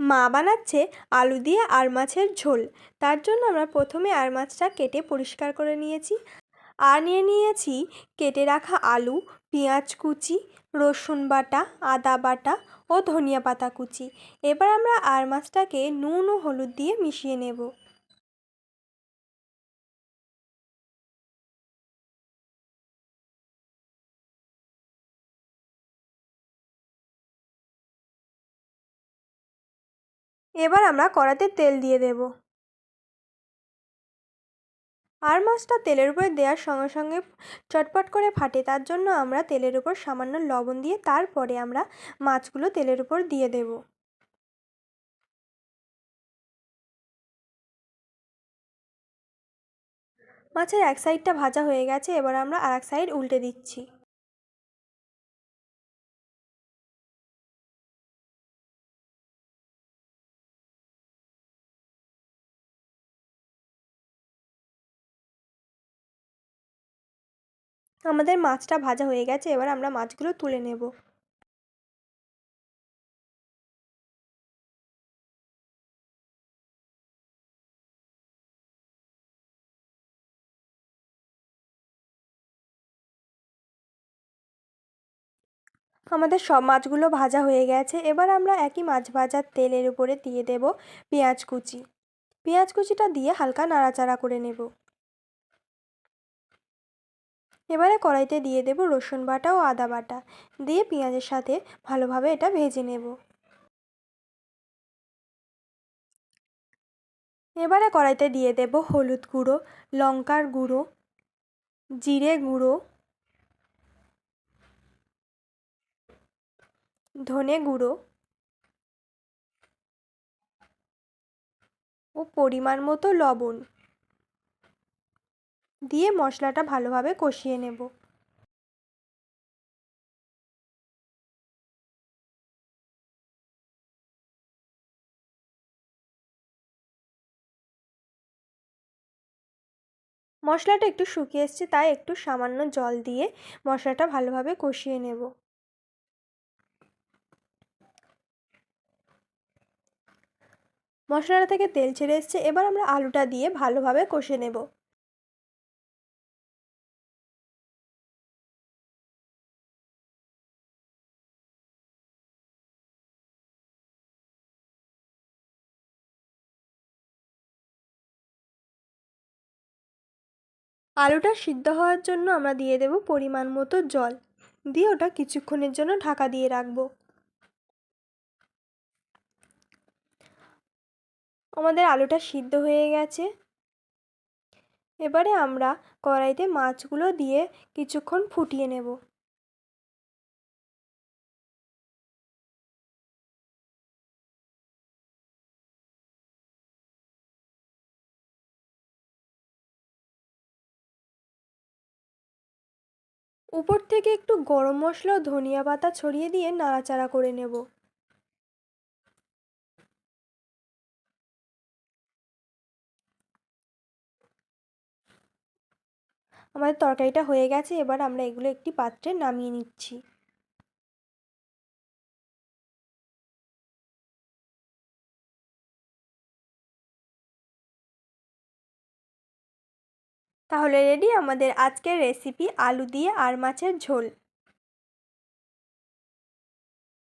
মা বানাচ্ছে আলু দিয়ে আর মাছের ঝোল। তার জন্য আমরা প্রথমে আর মাছটা কেটে পরিষ্কার করে নিয়েছি। আর নিয়েছি কেটে রাখা আলু, পেঁয়াজ কুচি, রসুন বাটা, আদা বাটা ও ধনিয়া পাতা কুচি। এবার আমরা আর মাছটাকে নুন ও হলুদ দিয়ে মিশিয়ে নেব। এবার আমরা কড়াতে তেল দিয়ে দেব। আর মাছটা তেলের উপরে দেওয়ার সঙ্গে সঙ্গে চটপট করে ফাটে, তার জন্য আমরা তেলের উপর সামান্য লবণ দিয়ে তারপরে আমরা মাছগুলো তেলের উপর দিয়ে দেব। মাছের এক সাইডটা ভাজা হয়ে গেছে, এবার আমরা আর এক সাইড উল্টে দিচ্ছি। আমাদের মাছটা ভাজা হয়ে গেছে, এবার আমরা মাছগুলো তুলে নেব। আমাদের সব মাছগুলো ভাজা হয়ে গেছে, এবার আমরা একই মাছ ভাজার তেলের উপরে দিয়ে দেব পেঁয়াজ কুচি। পেঁয়াজ কুচিটা দিয়ে হালকা নাড়াচাড়া করে নেব। এবারে কড়াইতে দিয়ে দেব রসুন বাটা ও আদা বাটা, দিয়ে পেঁয়াজের সাথে ভালোভাবে এটা ভেজে নেব। এবারে কড়াইতে দিয়ে দেব হলুদ গুঁড়ো, লঙ্কার গুঁড়ো, জিরে গুঁড়ো, ধনে গুঁড়ো ও পরিমাণ মতো লবণ দিয়ে মশলাটা ভালোভাবে কষিয়ে নেব। মশলাটা একটু শুকিয়ে এসছে, তাই একটু সামান্য জল দিয়ে মশলাটা ভালোভাবে কষিয়ে নেব। মশলাটা থেকে তেল ছেড়ে এসছে, এবার আমরা আলুটা দিয়ে ভালোভাবে কষে নেব। আলুটা সিদ্ধ হওয়ার জন্য আমরা দিয়ে দেব পরিমাণ মতো জল, দিয়ে ওটা কিছুক্ষণের জন্য ঢাকা দিয়ে রাখবো। আমাদের আলুটা সিদ্ধ হয়ে গেছে, এবারে আমরা কড়াইতে মাছগুলো দিয়ে কিছুক্ষণ ফুটিয়ে নেব। উপর থেকে একটু গরম মশলা ও ধনিয়া পাতা ছড়িয়ে দিয়ে নাড়াচাড়া করে নেব। আমাদের তরকারিটা হয়ে গেছে, এবার আমরা এগুলো একটি পাত্রে নামিয়ে নিচ্ছি। তাহলে রেডি আমাদের আজকের রেসিপি আলু দিয়ে আর মাছের ঝোল।